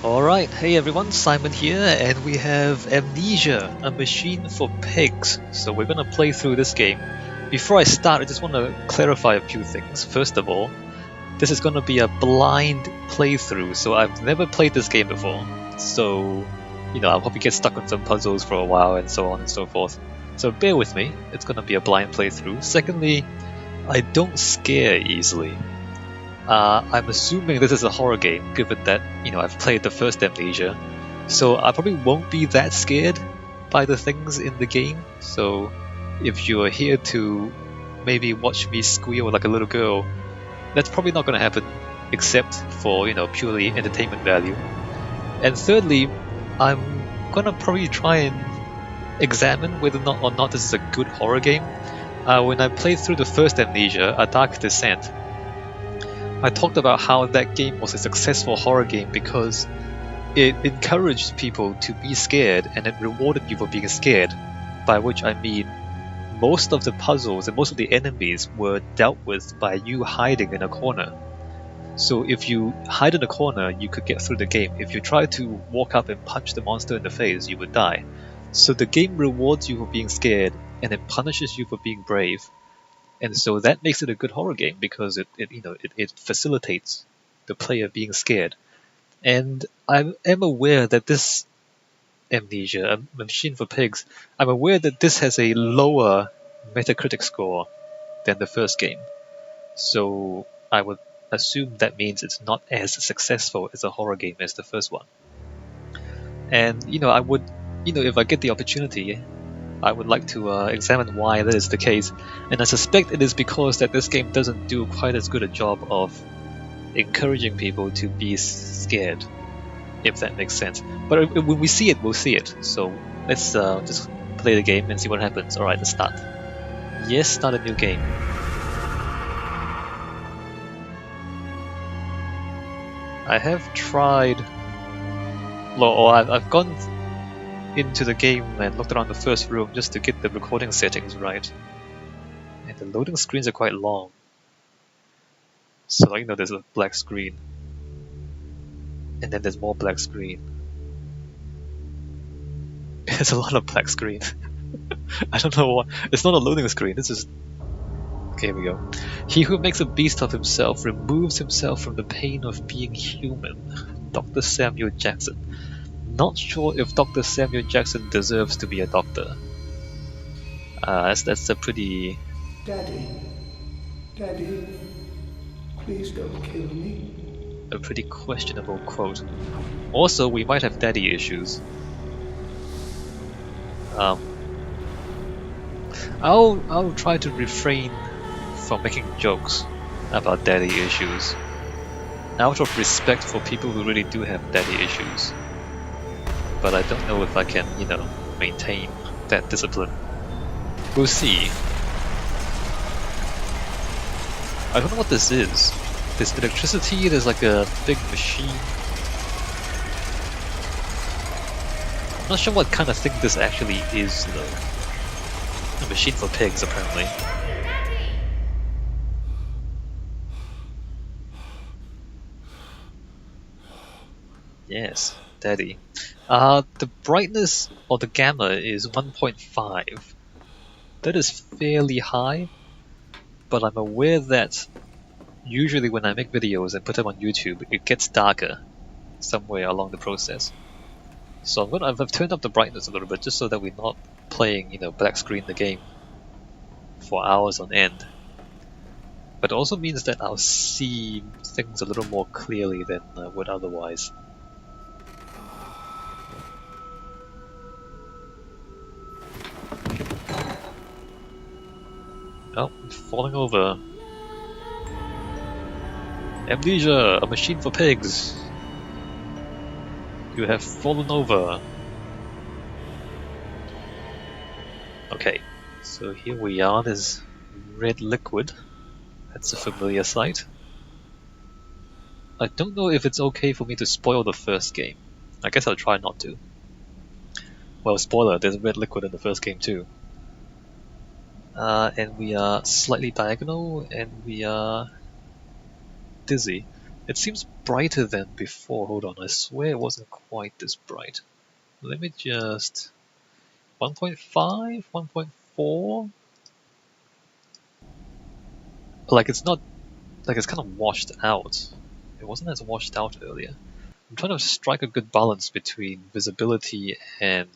Alright, hey everyone, Simon here, and we have Amnesia, a machine for pigs. So we're gonna play through this game. Before I start, I just want to clarify a few things. First of all, this is gonna be a blind playthrough, so I've never played this game before. So, I'll probably get stuck on some puzzles for a while and so on and so forth. So bear with me, it's gonna be a blind playthrough. Secondly, I don't scare easily. I'm assuming this is a horror game, given that, I've played the first Amnesia, so I probably won't be that scared by the things in the game, so if you're here to maybe watch me squeal like a little girl, that's probably not going to happen, except for, purely entertainment value. And thirdly, I'm going to probably try and examine whether or not this is a good horror game. When I played through the first Amnesia, A Dark Descent, I talked about how that game was a successful horror game because it encouraged people to be scared and it rewarded you for being scared, by which I mean most of the puzzles and most of the enemies were dealt with by you hiding in a corner. So if you hide in a corner, you could get through the game. If you try to walk up and punch the monster in the face, you would die. So the game rewards you for being scared and it punishes you for being brave. And so that makes it a good horror game because it facilitates the player being scared. And I am aware that this Amnesia, a machine for pigs, I'm aware that this has a lower Metacritic score than the first game. So I would assume that means it's not as successful as a horror game as the first one. And I would, if I get the opportunity, I would like to examine why that is the case, and I suspect it is because that this game doesn't do quite as good a job of encouraging people to be scared, if that makes sense. But when we see it, we'll see it. So let's just play the game and see what happens. Alright, let's start. Yes, start a new game. I have tried... Or I've gone into the game and looked around the first room just to get the recording settings right. And the loading screens are quite long. So there's a black screen. And then there's more black screen. There's a lot of black screen. I don't know what. It's not a loading screen, this is... Okay, here we go. He who makes a beast of himself removes himself from the pain of being human. Dr. Samuel Jackson. Not sure if Dr. Samuel Jackson deserves to be a doctor. That's a pretty... Daddy, please don't kill me. A pretty questionable quote. Also, we might have daddy issues. I'll try to refrain from making jokes about daddy issues, out of respect for people who really do have daddy issues. But I don't know if I can, maintain that discipline. We'll see. I don't know what this is. There's electricity, there's like a big machine. I'm not sure what kind of thing this actually is though. A machine for pigs, apparently. Yes, daddy. The brightness or the gamma is 1.5. That is fairly high, but I'm aware that usually when I make videos and put them on YouTube, it gets darker somewhere along the process. So I've turned up the brightness a little bit just so that we're not playing, black screen the game for hours on end. But it also means that I'll see things a little more clearly than I would otherwise. Oh, I'm falling over. Amnesia, a machine for pigs. You have fallen over. Okay, so here we are, there's red liquid. That's a familiar sight. I don't know if it's okay for me to spoil the first game. I guess I'll try not to. Well, spoiler, there's red liquid in the first game too. And we are slightly diagonal, and we are dizzy. It seems brighter than before. Hold on, I swear it wasn't quite this bright. Let me just... 1.5? 1.4? Like it's not... Like it's kind of washed out. It wasn't as washed out earlier. I'm trying to strike a good balance between visibility and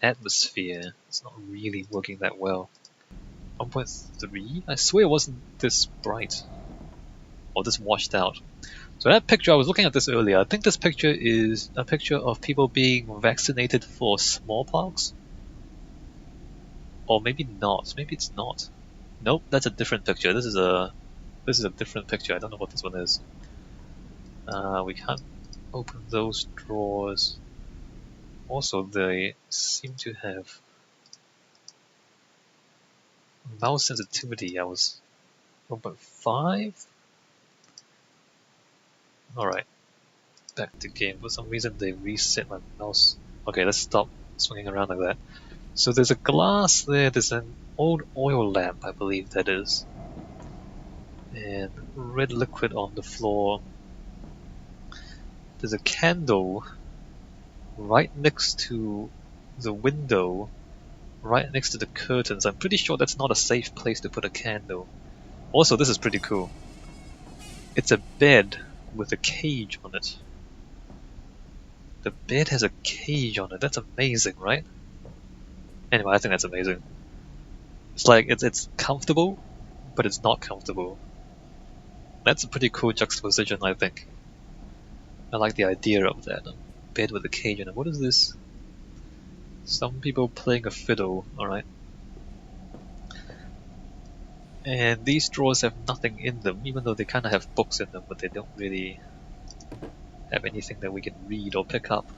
atmosphere. It's not really working that well. 1.3? I swear it wasn't this bright. Or this washed out. So that picture, I was looking at this earlier. I think this picture is a picture of people being vaccinated for smallpox. Or maybe not. Maybe it's not. Nope, that's a different picture. This is a different picture. I don't know what this one is. We can't open those drawers. Also, they seem to have mouse sensitivity. I was 1.5. Alright, back to game. For some reason they reset my mouse. Okay, let's stop swinging around like that. So there's a glass there, there's an old oil lamp, I believe that is. And red liquid on the floor. There's a candle right next to the window, right next to the curtains. I'm pretty sure that's not a safe place to put a candle. Also, this is pretty cool. It's a bed with a cage on it. The bed has a cage on it. That's amazing, right? Anyway, I think that's amazing. It's like it's comfortable, but it's not comfortable. That's a pretty cool juxtaposition, I think. I like the idea of that. A bed with a cage on it. What is this? Some people playing a fiddle, alright. And these drawers have nothing in them, even though they kind of have books in them, but they don't really have anything that we can read or pick up.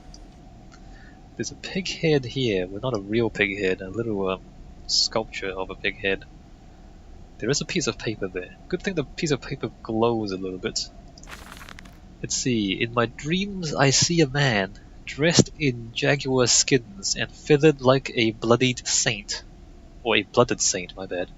There's a pig head here, well, not a real pig head, a little sculpture of a pig head. There is a piece of paper there. Good thing the piece of paper glows a little bit. Let's see, in my dreams I see a man dressed in jaguar skins and feathered like a bloodied saint. Or a blooded saint, my bad.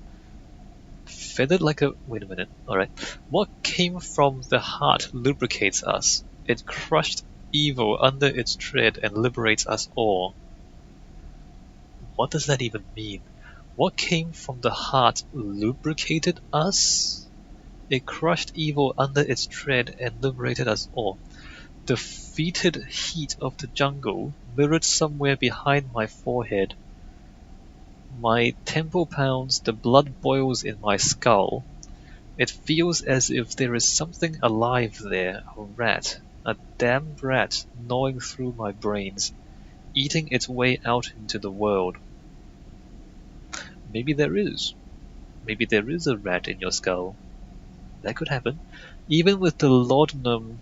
Feathered like a... wait a minute, alright. What came from the heart lubricates us. It crushed evil under its tread and liberates us all. What does that even mean? What came from the heart lubricated us? It crushed evil under its tread and liberated us all. The fetid heat of the jungle mirrored somewhere behind my forehead. My temple pounds, the blood boils in my skull. It feels as if there is something alive there, a rat, a damned rat gnawing through my brains, eating its way out into the world. Maybe there is. Maybe there is a rat in your skull. That could happen. Even with the laudanum...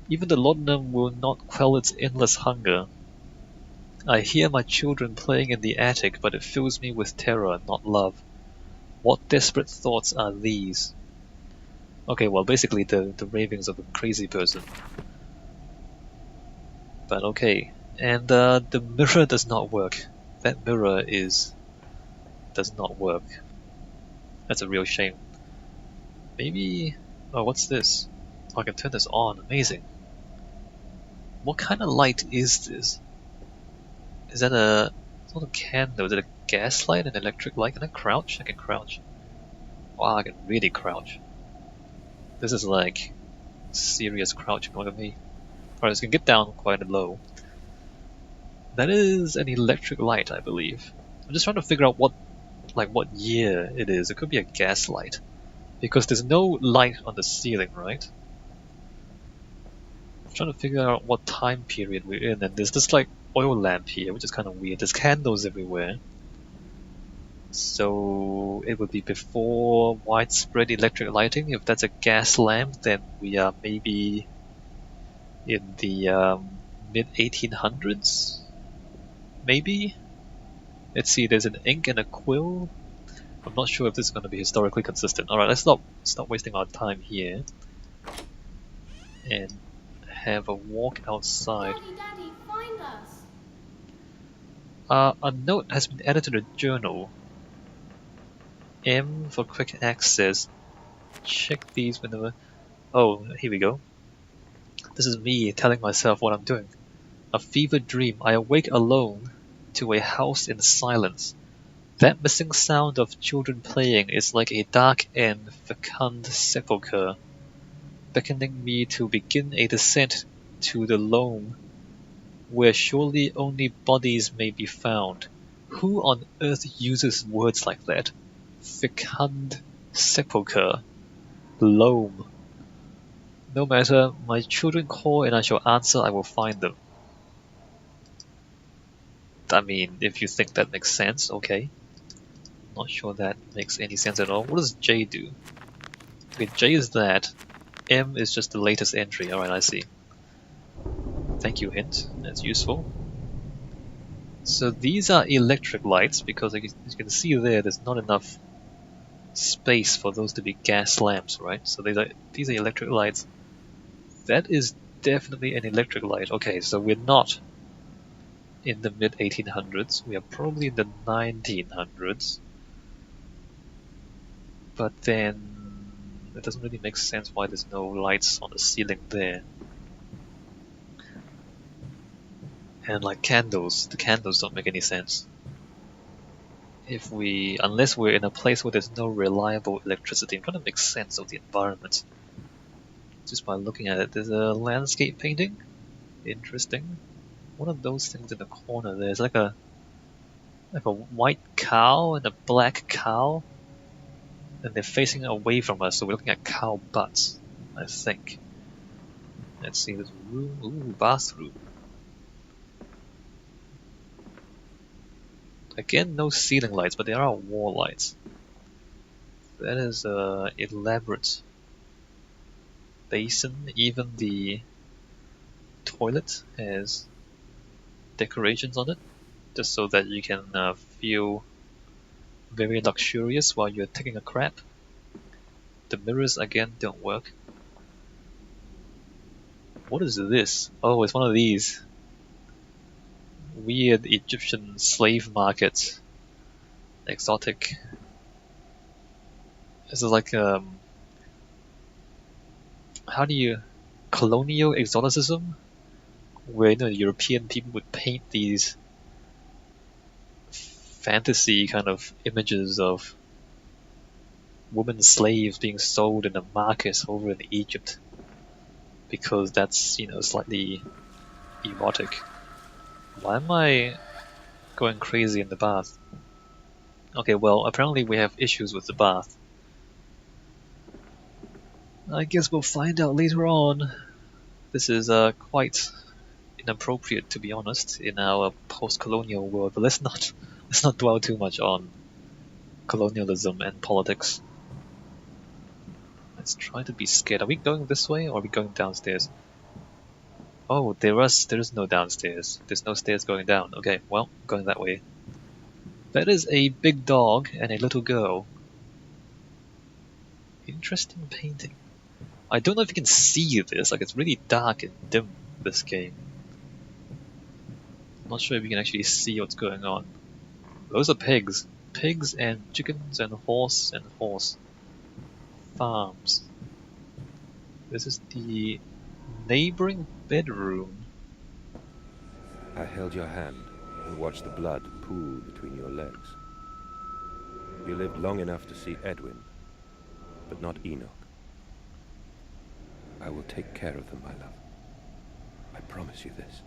Even the laudanum will not quell its endless hunger. I hear my children playing in the attic, but it fills me with terror, not love. What desperate thoughts are these? Okay, well, basically the ravings of a crazy person. But okay. And the mirror does not work. That mirror does not work. That's a real shame. Maybe... oh, what's this? Oh, I can turn this on. Amazing. What kind of light is this? Is that a... it's not a candle. Is it a gas light? An electric light? Can I crouch? I can crouch. Wow, I can really crouch. This is like serious crouching. Look at me. Alright, so you can get down quite low. That is an electric light, I believe. I'm just trying to figure out what year it is. It could be a gas light. Because there's no light on the ceiling, right? I'm trying to figure out what time period we're in, and there's this like oil lamp here, which is kind of weird. There's candles everywhere. So it would be before widespread electric lighting. If that's a gas lamp, then we are maybe in the mid-1800s? Maybe? Let's see, there's an ink and a quill. I'm not sure if this is going to be historically consistent. Alright, let's stop wasting our time here. And have a walk outside. Daddy, find us. A note has been added to the journal. M for quick access. Check these whenever... Oh, here we go. This is me telling myself what I'm doing. A fever dream. I awake alone to a house in silence. That missing sound of children playing is like a dark and fecund sepulchre, beckoning me to begin a descent to the loam, where surely only bodies may be found. Who on earth uses words like that? Fecund sepulchre. Loam. No matter, my children call and I shall answer, I will find them. I mean, if you think that makes sense, okay. Not sure that makes any sense at all. What does J do? Okay, J is that. M is just the latest entry. Alright, I see. Thank you, hint. That's useful. So these are electric lights because as you can see there, there's not enough space for those to be gas lamps, right? So these are electric lights. That is definitely an electric light. Okay, so we're not in the mid-1800s. We are probably in the 1900s. But then it doesn't really make sense why there's no lights on the ceiling there. And like candles, the candles don't make any sense. Unless we're in a place where there's no reliable electricity, I'm trying to make sense of the environment. Just by looking at it, there's a landscape painting. Interesting. One of those things in the corner there is like a white cow and a black cow. And they're facing away from us, so we're looking at cow butts, I think. Let's see this room. Ooh, bathroom. Again, no ceiling lights, but there are wall lights. That is a elaborate basin. Even the toilet has decorations on it, just so that you can feel very luxurious while you're taking a crap. The mirrors again don't work. What is this? Oh, it's one of these weird Egyptian slave markets. Exotic. This is like colonial exoticism, where European people would paint these fantasy kind of images of women slaves being sold in a market over in Egypt, because that's slightly erotic. Why am I going crazy in the bath? Okay, well, apparently we have issues with the bath. I guess we'll find out later on. This is quite inappropriate, to be honest, in our post-colonial world, but let's not dwell too much on colonialism and politics. Let's try to be scared. Are we going this way or are we going downstairs? Oh, there is no downstairs. There's no stairs going down. Okay, well, going that way. That is a big dog and a little girl. Interesting painting. I don't know if you can see this, like it's really dark and dim, this game. I'm not sure if you can actually see what's going on. Those are pigs. Pigs and chickens and horse farms. This is the neighboring bedroom. I held your hand and watched the blood pool between your legs. You lived long enough to see Edwin, but not Enoch. I will take care of them, my love. I promise you this.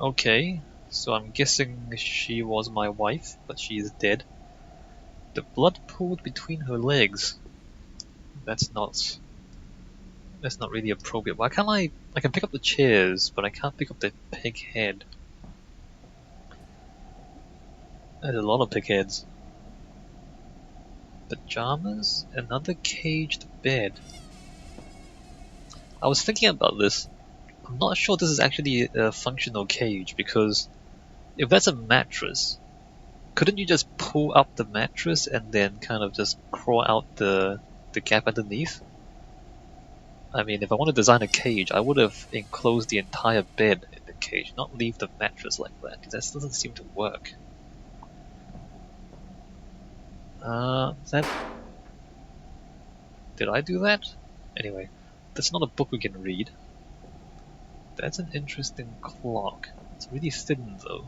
Okay, so I'm guessing she was my wife, but she is dead. The blood pooled between her legs. That's not really appropriate. Why can't I can pick up the chairs, but I can't pick up the pig head. There's a lot of pig heads. Pajamas? Another caged bed. I was thinking about this. I'm not sure this is actually a functional cage, because if that's a mattress, couldn't you just pull up the mattress and then kind of just crawl out the gap underneath? I mean, if I want to design a cage, I would have enclosed the entire bed in the cage, not leave the mattress like that, because that doesn't seem to work. That... Did I do that? Anyway, that's not a book we can read. That's an interesting clock. It's really thin though.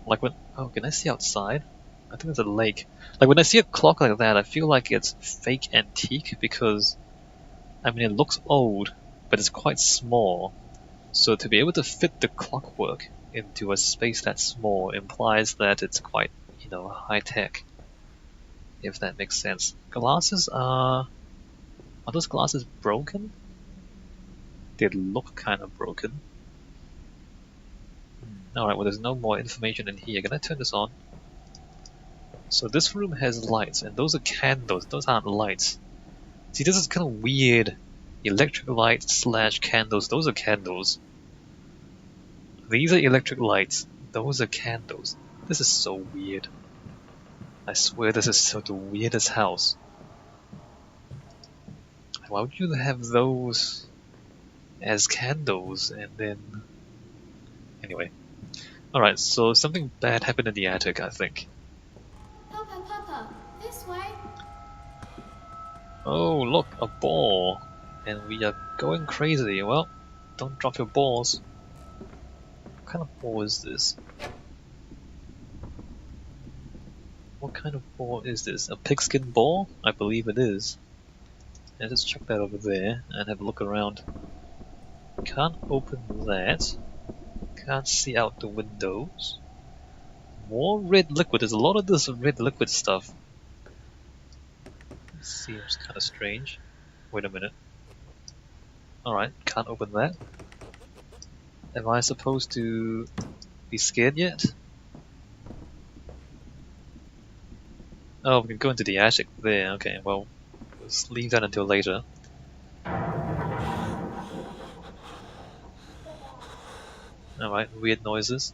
Like when... Oh, can I see outside? I think there's a lake. Like when I see a clock like that, I feel like it's fake antique because... I mean, it looks old, but it's quite small. So to be able to fit the clockwork into a space that small implies that it's quite, you know, high-tech. If that makes sense. Glasses are... Are those glasses broken? They look kind of broken. Alright, well there's no more information in here. Can I turn this on? So this room has lights, and those are candles. Those aren't lights. See, this is kind of weird. Electric lights slash candles. Those are candles. These are electric lights. Those are candles. This is so weird. I swear this is so the weirdest house. Why would you have those as candles and then... Anyway. Alright, so something bad happened in the attic, I think. Papa, this way. Oh, look, a ball. And we are going crazy. Well, don't drop your balls. What kind of ball is this? What kind of ball is this? A pigskin ball? I believe it is. And let's chuck that over there and have a look around. Can't open that. Can't see out the windows. More red liquid. There's a lot of this red liquid stuff. Seems kind of strange. Wait a minute. Alright, can't open that. Am I supposed to be scared yet? Oh, we can go into the attic there. Okay, well, let's leave that until later. Alright, weird noises.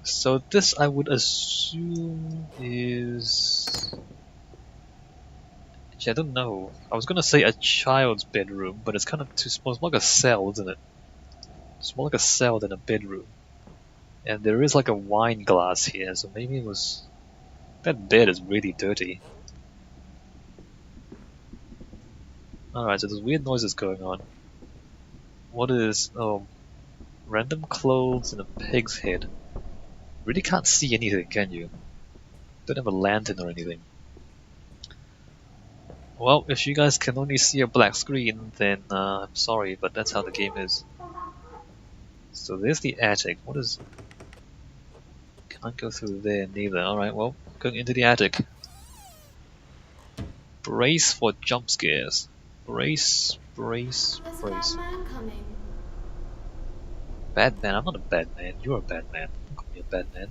So this, I would assume, is... Actually, I don't know. I was gonna say a child's bedroom, but it's kind of too small. It's more like a cell, isn't it? It's more like a cell than a bedroom. And there is like a wine glass here, so maybe it was... That bed is really dirty. Alright, so there's weird noises going on. What is... Oh... Random clothes and a pig's head. Really can't see anything, can you? Don't have a lantern or anything. Well, if you guys can only see a black screen, then I'm sorry, but that's how the game is. So there's the attic. What is... Can't go through there neither. Alright, well, going into the attic. Brace for jump scares. Brace, brace, There's brace. a bad man coming. Bad man? I'm not a bad man. You're a bad man. Don't call me a bad man.